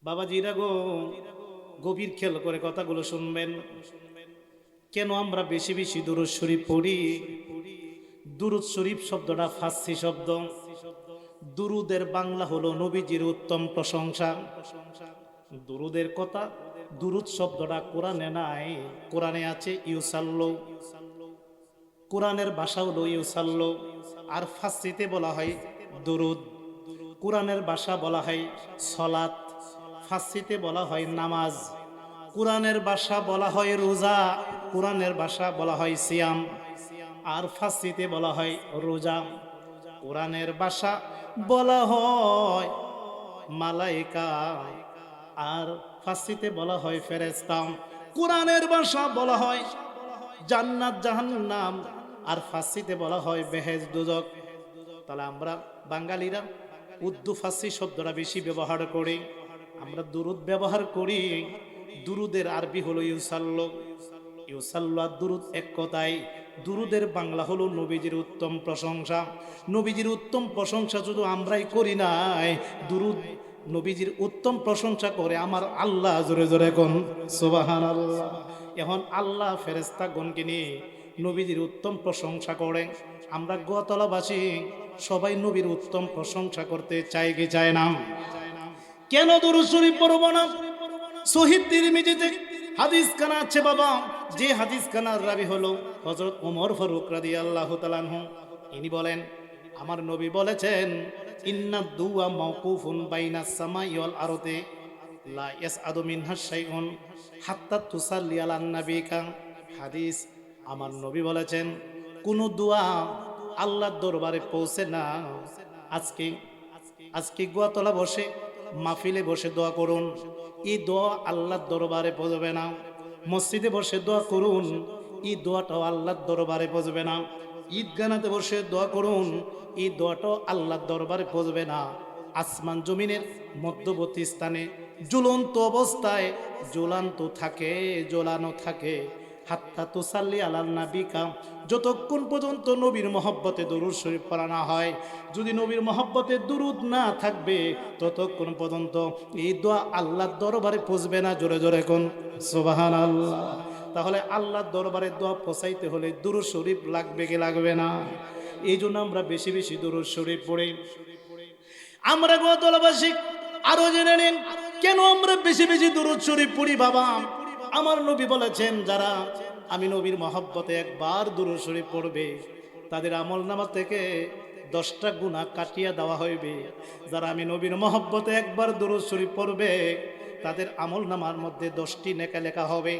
বাবাজিরা গো, গভীর খেয়াল করে কথাগুলো শুনবেন। কেন আমরা বেশি বেশি দুরূদ শরীফ পড়ি? দুরূদ শরীফ শব্দটা ফার্সি শব্দ। দুরুদের বাংলা হলো নবীজির উত্তম প্রশংসা। দুরুদের কথা, দুরুদ শব্দটা কোরআনে নাই, কোরআনে আছে ইউসাল্লু। কোরআনের ভাষা হলো ইউসাল্লু, আর ফার্সিতে বলা হয় দুরুদ। কোরআনের ভাষা বলা হয় সলাত, ফার্সিতে বলা হয় নামাজ। কোরআনের ভাষা বলা হয় রোজা, কোরআনের ভাষা বলা হয় সিয়াম, আর ফার্সিতে বলা হয় রোজা। কোরআনের ভাষা বলা হয় মালাইকা, আর ফার্সিতে বলা হয় ফেরেশতা। কোরআনের ভাষা বলা হয় জান্নাত জাহান্নাম, আর ফার্সিতে বলা হয় বেহেশত দোজখ। তাহলে আমরা বাঙালিরা উর্দু ফার্সি শব্দটা বেশি ব্যবহার করি, আমরা দুরুদ ব্যবহার করি। দুরুদের আরবি হলো ইউসাল্লু। ইউসাল্লু আর দুরুদ এক কথাই। দুরুদের বাংলা হলো নবীজির উত্তম প্রশংসা। নবীজির উত্তম প্রশংসা শুধু আমরাই করি নাই, দুরুদ নবীজির উত্তম প্রশংসা করে আমার আল্লাহ। জোরে জোরে কোন সুবহানাল্লাহ। এখন আল্লাহ ফেরেশতা গণকে নিয়ে নবীজির উত্তম প্রশংসা করে। আমরা গোয়াতলাবাসী সবাই নবীর উত্তম প্রশংসা করতে চাই কি চায় না? কেন দুরূদ শরীফ পড়ব না? সহিহ তিরমিজিতে হাদিস খানা আছে বাবা, যে হাদিস খানার রাবি হলো হযরত ওমর ফারুক রাদিয়াল্লাহু তাআলা আনহু। ইনি বলেন, আমার নবী বলেছেন, ইন্নাদ দুআ মাওকুফুন বাইনাস সামাই ওয়াল আরদি লা ইয়াসআদু মিনহা শাইউন হাত্তা তুসাল্লি আলান নাবিকা। হাদিস, আমার নবী বলেছেন, কোন দোয়া আল্লাহর দরবারে পৌঁছে না। আজকে আজকে গোয়াতলা বসে মাহফিলে বসে দোয়া করুন, এই দোয়া আল্লাহর দরবারে পৌঁছবে না। মসজিদে বসে দোয়া করুন, এই দোয়াটাও আল্লাহর দরবারে পৌঁছবে না। ঈদগানাতে বসে দোয়া করুন, এই দোয়াটাও আল্লাহর দরবারে পৌঁছবে না। আসমান জমিনের মধ্যবর্তী স্থানে ঝুলন্ত অবস্থায় ঝোলানো থাকে হাত্তা তুসাল্লি আলান নাবিকা, যতক্ষণ পর্যন্ত নবীর মহব্বতে দুরূদ শরীফ পড়া না হয়। যদি নবীর মহব্বতে দুরূদ না থাকবে, ততক্ষণ পর্যন্ত এই দোয়া আল্লাহর দরবারে পৌঁছবে না। জোরে জোরে কোন সুবহানাল্লাহ। তাহলে আল্লাহর দরবারে দোয়া পৌঁছাইতে হলে দুরূদ শরীফ লাগবে কি লাগবে না? এই জন্য আমরা বেশি বেশি দুরূদ শরীফ পড়ি। আমরা গোয়াতলাবাসী আরো জেনে নিন, কেন আমরা বেশি বেশি দুরূদ শরীফ পড়ি বাবা। আমার নবী বলেছেন, যারা আমি নবীর মহব্বতে একবার দুরূদ শরীফ পড়বে, তাদের আমলনামা থেকে 10টা গুনাহ কাটিয়ে দেওয়া হইবে। যারা আমি নবীর মহব্বতে একবার দুরূদ শরীফ পড়বে, তাদের আমলনামার মধ্যে 10টি নেকি লেখা হবে,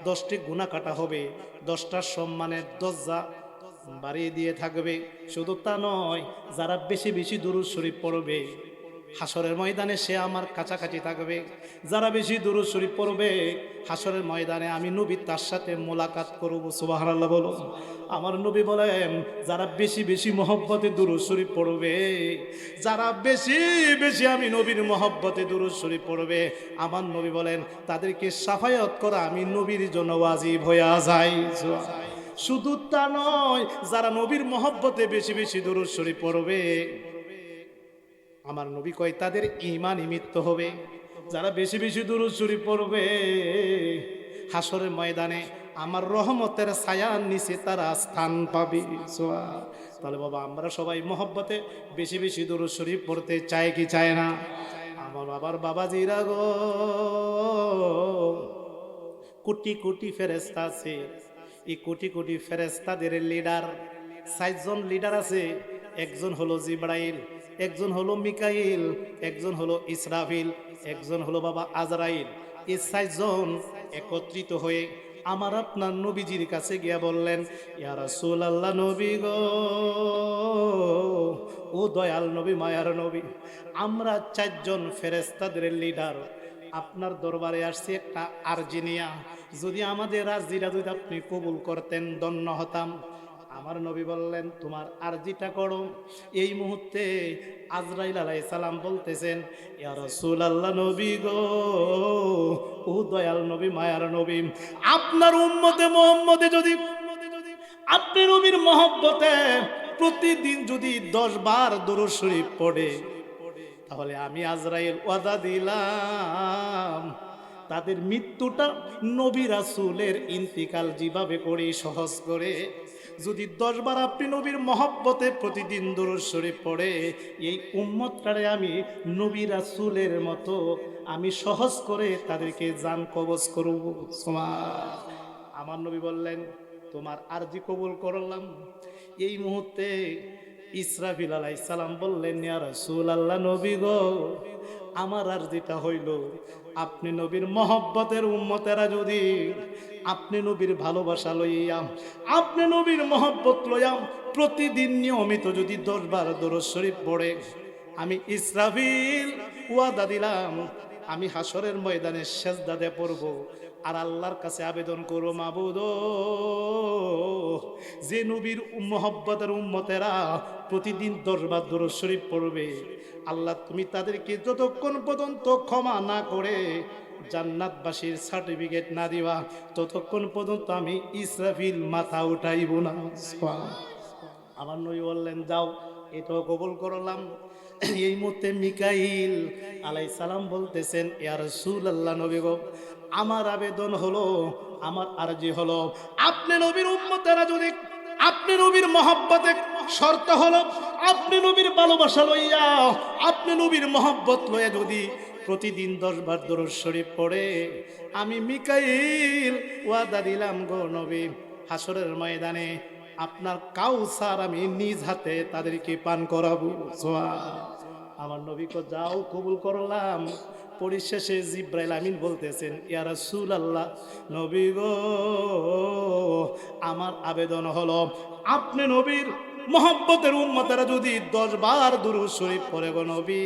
10টি গুনাহ কাটা হবে, 10টা সম্মানের দরজা বাড়িয়ে দিয়ে থাকবে। শুধু তা নয়, যারা বেশি বেশি দুরূদ শরীফ পড়বে, হাসরের ময়দানে সে আমার কাছাকাছি থাকবে। যারা বেশি দুরূদ শরীফ পড়বে, হাসরের ময়দানে আমি নবী তার সাথে মোলাকাত করব। সুবহানাল্লাহ বলো। আমার নবী বলেন, যারা বেশি বেশি মহব্বতে দুরূদ শরীফ পড়বে, যারা বেশি বেশি আমি নবীর মহব্বতে দুরূদ শরীফ পড়বে, আমার নবী বলেন, তাদেরকে শাফায়াত করা আমি নবীর জন্য ওয়াজিব হয়ে যায়। শুধু তা নয়, যারা নবীর মহব্বতে বেশি বেশি দুরূদ শরীফ পড়বে, আমার নবী কয় তাদের ঈমান নিমিত্ত হবে। যারা বেশি বেশি দুরূদ শরীফ পড়বে, হাসরের ময়দানে আমার রহমতের ছায়ার নিচে তারা স্থান পাবে। তাহলে বাবা, আমরা সবাই মহব্বতে বেশি বেশি দুরূদ শরীফ পড়তে চাই কি চায় না? আমার বাবার বাবাজিরা গো, কোটি কোটি ফেরেশতা আছে। এই কোটি কোটি ফেরেশতাদের লিডার ৬০ জন লিডার আছে। একজন হলো জিবরাইল, একজন হলো মিকাইল, একজন হলো ইসরাফিল, একজন হলো বাবা আজরাইল। এই ৬০ জন একত্রিত হয়ে আমার আপনার নবীজির কাছে গিয়া বললেন, ইয়া রাসূলুল্লাহ, নবী গো, ও দয়াল নবী, মায়ার নবী, আমরা ৪ জন ফেরেশতাদের লিডার আপনার দরবারে আসছি একটা আরজি নিয়া। যদি আমাদের আরজিটা যদি আপনি কবুল করতেন, ধন্য হতাম। আমার নবী বললেন, তোমার আরজিটা করো। এই মুহূর্তে আজরাইল আলাইহিস সালাম বলতেছেন, ইয়া রাসূলুল্লাহ, নবী গো, ও দয়াল নবী, মায়ার নবী, আপনার উম্মতে মুহাম্মদে যদি আপনি নবীর মহব্বতে প্রতিদিন যদি 10 বার দুরূদ শরীফ পড়ে, তাহলে আমি আজরাইল ওয়াদা দিলাম তাদের মৃত্যুটা নবী রাসূলের ইন্তিকাল যেভাবে করে সহজ করে যদি 10 বার আপনি নবীর মহব্বতে প্রতিদিন দুরূদ শরীফ পড়ে এই উম্মতটারে আমি নবী রাসূলের মতো আমি সহজ করে তাদেরকে জান কবজ করব। আমার নবী বললেন তোমার আরজি কবুল করলাম। এই মুহূর্তে ইসরাফিল আলাইহিস সালাম বললেন ইয়া রাসূলুল্লাহ নবী গো আমার আরজিটা হইল আপনি নবীর মহব্বতের উম্মতেরা যদি আপনি নবীর ভালোবাসা লইয়াম আপনি নবীর মহব্বত লইয়াম প্রতিদিন নিয়মিত যদি 10 বার দুরূদ শরীফ পড়ে আমি ইসরাফিল ওয়াদা দিলাম আমি হাসরের ময়দানে সেজদাতে পড়ব আর আল্লাহর কাছে আবেদন করব মাবুদ যে নবীর মহব্বতের উম্মতেরা প্রতিদিন 10 বার দুরূদ শরীফ পড়বে আল্লাহ তুমি তাদেরকে যতক্ষণ পর্যন্ত ক্ষমা না করে জান্নাতবাসীর সার্টিফিকেট না দিবা ততক্ষণ পর্যন্ত আমি ইসরাফিল মাথা উঠাইব না। আমার নবী বললেন যাও এটাও কবুল করলাম। এই মুহূর্তে মিকাইল আলাইহিস সালাম বলতেছেন ইয়া রাসূলুল্লাহ নবী গো আমার আবেদন হলো আমার আরজি হলো আপনি নবীর উম্মতেরা যদি আপনি নবীর মহব্বতে শর্ত হলো আপনি নবীর ভালোবাসা লইয়া আপনি নবীর মহব্বত লইয়া যদি প্রতিদিন 10 বার দুরূদ শরীফ পড়ে আমি মিকাইল ওয়াদা দিলাম গো নবী হাসরের ময়দানে আপনার কাউসার আমি নিজ হাতে তাদেরকে পান করাবো। আমার নবীকে যাও কবুল করলাম। পরিশেষে জিব্রাইল আমিন বলতেছেন ইয়া রাসূলুল্লাহ নবী গো আমার আবেদন হলো আপনি নবীর মহব্বতের উম্মতেরা যদি 10 বার দুরূদ শরীফ পড়ে গো নবী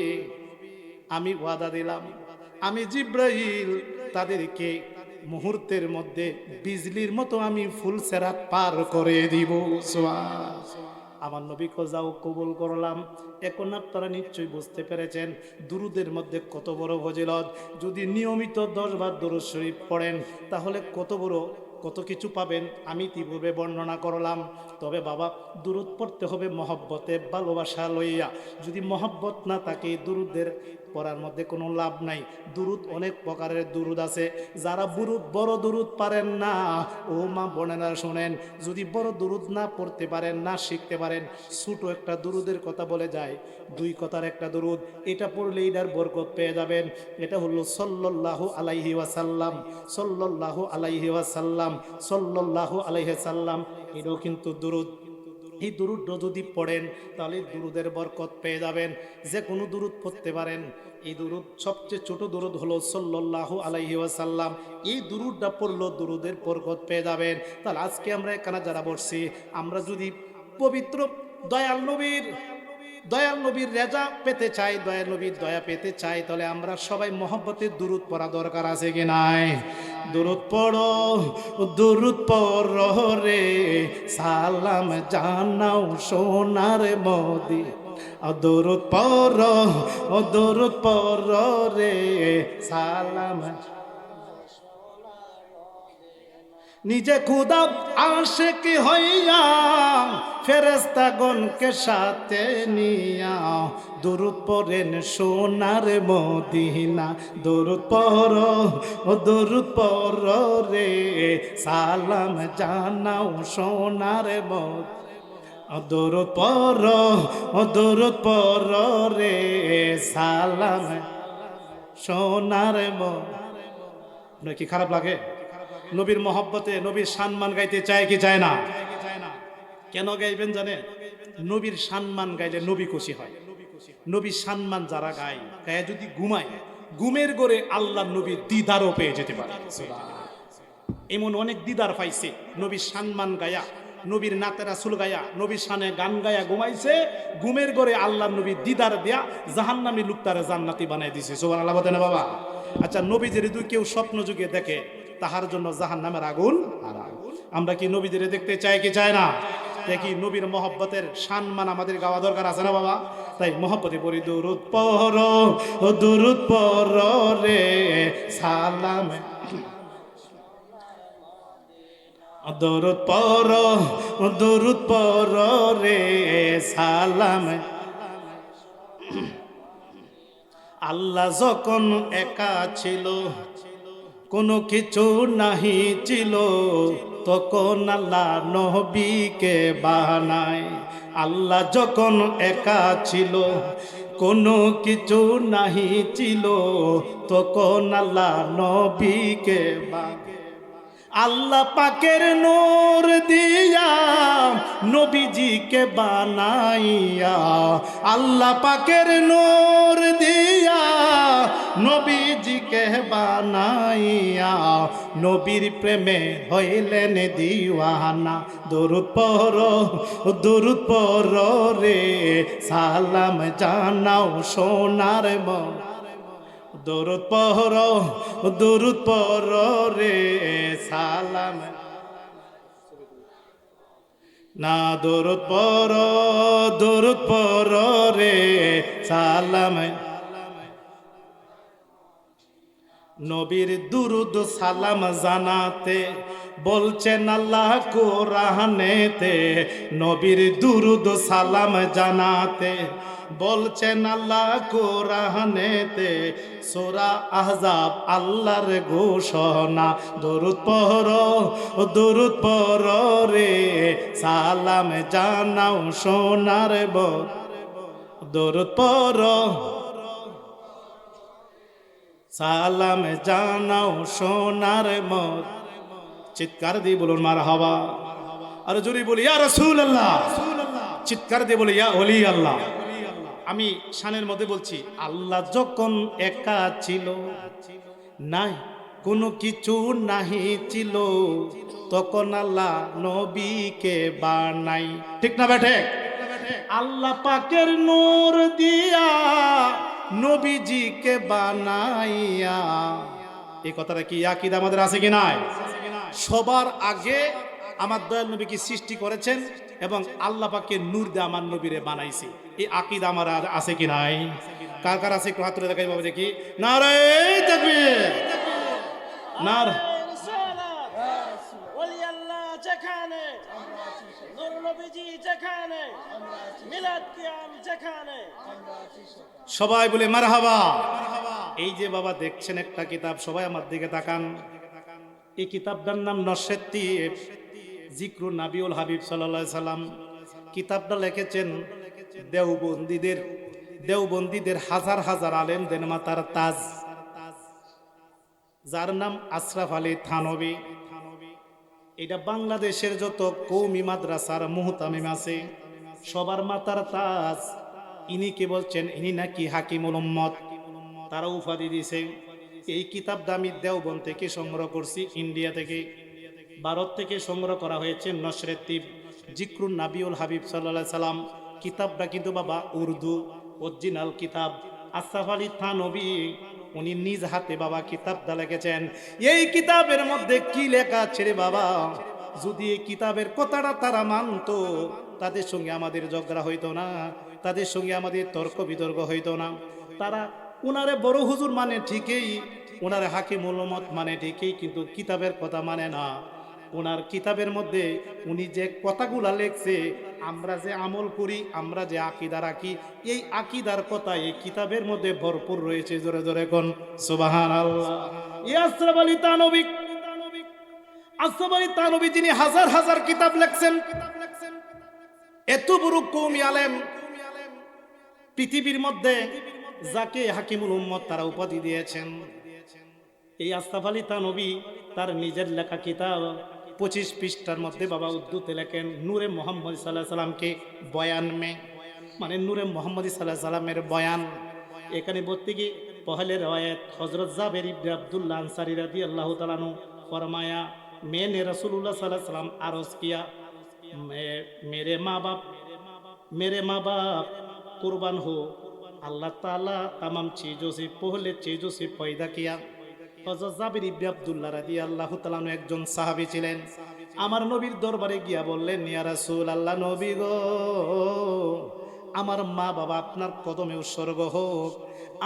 আমি ওয়াদা দিলাম আমি জিব্রাইল তাদেরকে মুহূর্তের মধ্যে বিজলির মতো আমি ফুল সেরাত পার করে দিব। আমার নবীকে যাও কবুল করলাম। এখন আপনারা নিশ্চয়ই বুঝতে পেরেছেন দুরুদের মধ্যে কত বড় ফজিলত। যদি নিয়মিত 10 বার দুরূদ শরীফ পড়েন তাহলে কত কিছু পাবেন আমি ইতিপূর্বে বর্ণনা করলাম। তবে বাবা দুরূদ পড়তে হবে মহব্বতে ভালোবাসা লইয়া। যদি মহব্বত না থাকে দুরুদের পড়ার মধ্যে কোনো লাভ নাই। দুরুদ অনেক প্রকারের দুরুদ আছে। যারা বড় দুরুদ পারেন না ও মা বোনেরা শোনেন, যদি বড় দুরুদ না পড়তে পারেন না শিখতে পারেন ছোট একটা দুরুদের কথা বলে যায় 2 কথার একটা দুরুদ, এটা পড়লে এটার বরকত পেয়ে যাবেন। এটা হলো সাল্লাল্লাহু আলাইহি ওয়াসাল্লাম, সাল্লাল্লাহু আলাইহি ওয়াসাল্লাম, সাল্লাল্লাহু আলাইহি সাল্লাম। এটাও কিন্তু দুরুদ। এই দুরুদ যদি পড়েন তাহলে দুরুদের বরকত পেয়ে যাবেন। যে কোনো দুরুদ পড়তে পারেন। এই দুরুদ সবচেয়ে ছোট দুরুদ হলো সাল্লাল্লাহু আলাইহি ওয়াসাল্লাম। এই দুরুদটা পড়লো দুরুদের বরকত পেয়ে যাবেন। তাহলে আজকে আমরা এখানে যারা বসছি আমরা যদি পবিত্র দয়াল নবীর রেজা পেতে চাই, দয়াল নবীর দয়া পেতে চাই, তাহলে আমরা সবাই মহব্বতের দুরুদ পড়া দরকার আছে কি নাই? দুরুদ পড়ো রে সালাম জানাও সোনার মোদি। দুরুদ পড়ো রে সালাম নিজে খুদা আশিক হইয়া ফেরেশতাগণকে সাথে নিয়া দুরুদ পড়েন সোনার মদিনা। দুরুদ পড়ো রে সালাম জানাও সোনার মদিনা। দুরুদ পড়ো রে সালাম সোনার মদিনা। কি খারাপ লাগে? নবীর মহব্বতে নবীর সম্মান গাইতে চায় কি চায় না? কেন গাইবেন জানেন? নবীর সম্মান গাইলে নবী খুশি হয়। নবীর সম্মান যারা গায় যদি ঘুমায় ঘুমের ঘরে আল্লাহ নবীর দিদারও পেয়ে যেতে পারে। এমন অনেক দিদার পাইছে নবীর সম্মান গায়া, নবীর নাতে রাসূল গায়া, নবীর শানে গান গায়া ঘুমাইছে। ঘুমের ঘরে আল্লাহ নবীর দিদার দেয়া জাহান্নামী লোক তারা জান্নাতি বানাই দিছে। সুবহানাল্লাহ বলেন বাবা। আচ্ছা নবীদের যদি কেউ স্বপ্ন যুগে দেখে তাহার জন্য জাহান্নামের আগুন। আমরা কি নবীদের দেখতে চাই কি চাই না? দেখি নবীর মহব্বতের সম্মান আমাদের গাওয়া দরকার আছে না বাবা? তাই মহব্বতে পড়ি দুরুদ পড়ো রে সালাম। দুরুদ পড়ো রে সালাম। আল্লাহ যখন একা ছিল কোনো কিছু নাহি ছিল, তখন আল্লাহ নবীকে বানায়। আল্লাহ যখন একা ছিল, কোনো কিছু নাহি ছিল, তখন আল্লাহ নবীকে বানায়। আল্লাহ পাকের নূর দিয়া নবীজিকে বানাইয়া, আল্লাহ পাকের নূর দিয়া নবীজিকে বানাইয়া, নবীর প্রেমে হইলেন দিওয়ানা। দরুদ পড়ো, দরুদ পড়ো রে, সালাম জানাও সোনার মন। দরুদ পড়ো, দরুদ পড়ো রে, সালাম না। দরুদ পড়ো, দরুদ পড়ো রে, সালাম। নবীর দুরুদ সালাম জানাতে বলছেন আল্লাহ কোরআনেতে। নবীর দুরুদ সালাম জানাতে বলছেন আল্লাহ কোরআনেতে। সূরা আহজাব আল্লাহর ঘোষণা। দরুদ পড়ো, দরুদ পড়ো রে, সালাম জানাও সোনার বন। দরুদ পড়ো, সালাম জানাও সোনার মন। চিৎকার দিয়ে বলুন মারহাবা। আর জোরে বলি ইয়া রাসূলুল্লাহ। চিৎকার দিয়ে বলি ইয়া ওলি আল্লাহ। আমি শানের মধ্যে বলছি, আল্লাহ যখন একা ছিল, নাই কোনো কিছু নাহি ছিল, তখন আল্লাহ নবীকে বানাই। ঠিক না বেঠে? আল্লাহ পাকের নূর দিয়া নবীজিকে বানাইয়া। এই কথাটা কি আকীদা আমাদের আছে কি নাই? সবার আগে আমার দয়াল নবী কি সৃষ্টি করেছেন এবং আল্লাহ পাকের নূর দিয়ে আমার নবীরে বানাইছে। এই আকীদা আমার আছে কি নাই? কার কার আছে একটু হাত তুলে দেখাই বাবা দেখি। নারে তাকবীর, নারে ওলি আল্লাহ যেখানে, নূর নবীজি যেখানে, মিলাদ কিয়াম যেখানে, সবাই বলে মারহাবা। এই যে বাবা দেখছেন একটা কিতাব, সবাই আমার দিকে তাকান। এই কিতাবটার নাম নসরাতিব জিক্রু নাবিউল হাবিব সাল্লাল্লাহু আলাইহি সাল্লাম। কিতাবটা লিখেছেন দেওবন্দীদের হাজার হাজার আলেমদের মাতার তাজ, যার নাম আশরাফ আলী থানভী। এটা বাংলাদেশের যত কওমি মাদ্রাসার মুহতামিম আছে সবার মাতার তাজ। ইনি কে বলছেন, ইনি নাকি হাকিমুল উম্মত, তারা উপাধি দিয়েছে। এই কিতাবটা আমি দেওবন্দ থেকে সংগ্রহ করছি, ইন্ডিয়া থেকে, ভারত থেকে সংগ্রহ করা হয়েছে। নসরাতিব জিক্রুন নাবিউল হাবিব সাল্লাল্লাহু আলাইহি সাল্লাম। কিতাবটা কিন্তু বাবা উর্দু অরিজিনাল কিতাব। আশরাফ আলী থানভী উনি নিজ হাতে বাবা কিতাবটা লিখেছেন। এই কিতাবের মধ্যে কি লেখা আছে রে বাবা, যদি এই কিতাবের কথাটা তারা মানতো, তাদের সঙ্গে আমাদের ঝগড়া হইতো না, তাদের সঙ্গে আমাদের তর্ক বিতর্ক হইতো না। তারা উনারে বড় হুজুর মানে ঠিকই, উনারে হাকিমুল উম্মত মানে ঠিকই, কিন্তু কিতাবের কথা মানে না। ওনার কিতাবের মধ্যে উনি যে কথাগুলা লেখছে, আমরা যে আমল করি, আমরা যে আকীদা রাখি, এই আকীদার কথা এই কিতাবের মধ্যে ভরপুর রয়েছে। জোরে জোরে কোন সুবহানাল্লাহ। আশরাফ আলী থানভী, আশরাফ আলী থানভী যিনি হাজার হাজার কিতাব লেখছেন, এত বড় কওমি আলেম, পৃথিবীর মধ্যে যাকে হাকিমুল উম্মত তারা উপাধি দিয়েছেন। এই আশরাফ আলী থানভী তার নিজের লেখা কিতাব 25 পৃষ্ঠার মধ্যে বাবা উর্দুতে লেখেন নূরে মোহাম্মদ সাল্লাল্লাহু আলাইহি সাল্লামকে বয়ান মে, মানে নূরে মোহাম্মদ সাল্লাল্লাহু আলাইহি সাল্লামের বয়ান। এখানে বলতে কি পহলে রওয়ায়াত হযরত জাবের ইবনে আব্দুল্লাহ আনসারী রাদিয়াল্লাহু তাআলা আনহু ফরমায়া, मैंने रसूलुल्लाह सल्लल्लाहु अलैहि वसल्लम अर्ज किया, मेरे माँ बाप कुर्बान हो, अल्लाह ताला तमाम चीज़ों से पहले चीज़ों से पैदा किया। হযরত জাবির ইবনে আব্দুল্লাহ রাদিয়াল্লাহু তাআলা আনহু একজন সাহাবী ছিলেন। আমার নবীর দরবারে গিয়া বললেন, ইয়া রাসূলুল্লাহ, নবী গো, আমার মা বাবা আপনার কদমে উৎসর্গ হোক।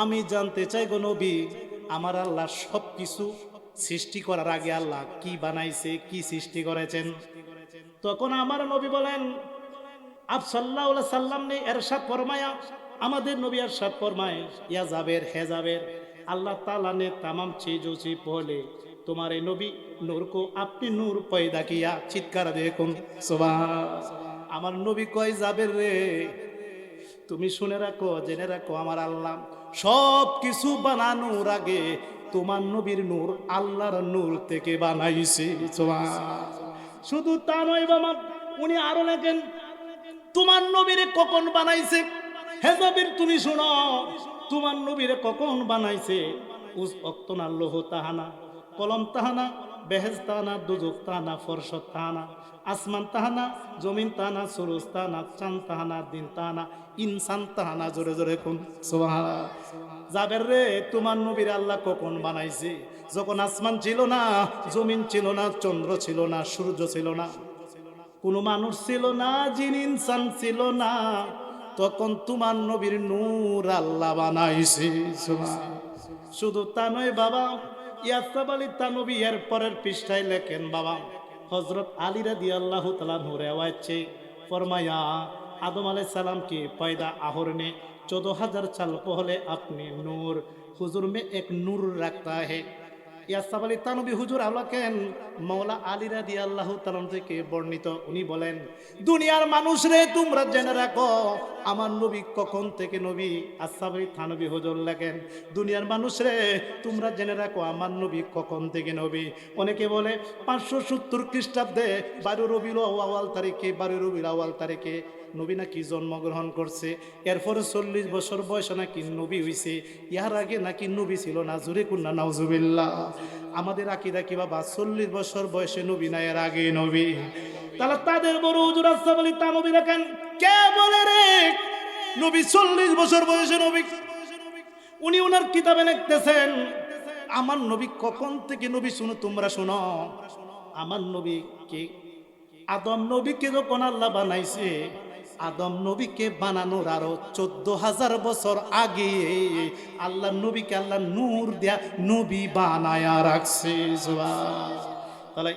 আমি জানতে চাই গো নবী, আমার আল্লাহ সব কিছু সৃষ্টি করার আগে আল্লাহ কি বানাইছে, কি সৃষ্টি করেছেন? তখন আমার নবী বলেন, আপ সাল্লাল্লাহু আলাইহি সাল্লাম ने इरशाद फरमाया, আমাদের নবী इरशाद फरमाए, या जाबेर है जाबेर, अल्लाह ताला ने तमाम चीज़ों से पहले তোমার এই নবী নূর কো আপনি নূর পয়দা কিয়া, চিৎকার দেখুন সুবহান। আমার নবী কয় জাবের রে, তুমি শুনে রাখো, জেনে রাখো, আমার আল্লাহ সব কিছু বানানোর আগে তোমার নবীর নূর আল্লাহর নূর থেকে বানাইছে সুবহান। শুধু তা নয় বাবা, উনি আরো লেখেন তোমার নবীরে কখন বানাইছে। হে জাবির তুমি শোনো, তোমার নবীরে কখন বানাইছে। উস অক্তনা লোহ তাহানা, কলম তাহানা, বেহেজ তাহানা, দুজক তাহানা, ফরশত তাহানা, আসমান তাহানা, জমিন তাহানা, সুরুজ তাহানা, চাঁদ তাহানা, দিন তাহানা, ইনসান তাহানা। জোরে জোরে কোন সুবহানাল্লাহ। জাবের রে, তোমার নবীর আল্লাহ কখন বানাইছে? যখন আসমান ছিল না, জমিন ছিল না, চন্দ্র ছিল না, সূর্য ছিল না, কোনো মানুষ ছিল না, জিন ইনসান ছিল না, তখন তোমার নবীর নূর আল্লাহ বানাইছে সুবহান। শুধু তা নয় বাবা, ইয়াসসাব আলী তানবী এর পরের পৃষ্ঠায় লেখেন বাবা, হযরত আলী রাদিয়াল্লাহু তাআলা নূরে আওয়াজে ফরমায়া আদম আলাইহিস সালাম के पैदा आहर ने 14,000 साल पहले अपने नूर हुजूर में एक नूर रखता है। ইয়াসসাব আলী তানবী হুজুর আলাকেন মাওলা আলী রাদিয়াল্লাহু তাআলা থেকে বর্ণিত। উনি বলেন, দুনিয়ার মানুষ রে তোমরা জেনে রাখো আমার নবী কখন থেকে নবী। ইয়াসসাব আলী তানবী হুজুর লেখেন, দুনিয়ার মানুষ রে তোমরা জেনে রাখো আমার নবী কখন থেকে নবী। অনেকে বলে 570 খ্রিস্টাব্দে 12 রবিউল আউয়াল তারিখে, 12 রবিউল আউয়াল তারিখে নবী নাকি জন্মগ্রহণ করছে। এরপরে 40 বছর বয়সে নাকি নবী হইছে। ইহার আগে নাকি নবী ছিল না। জোরে কুন্না নাউজুবিল্লাহ। আমাদের আকীদা কি বাবা 40 বছর বয়সে নবী না, এর আগে নবী? তাহলে তাদের বড় হুজুর ইয়াসসাব আলী তানবী রাখেন, কে বলে রে নবী 40 বছর বয়সে নবী? উনি ওনার কিতাবে লিখতেছেন আমার নবী কখন থেকে নবী। শুনো, তোমরা শোনো, আমার নবী কে আদম নবীকে যখন আল্লাহ বানাইছে, আদম নবীকে বানানোর আরো 14,000 বছর আগে আল্লাহ নবীকে আল্লাহ নূর দেয়া নবী বানায়া রাখছে। তাহলে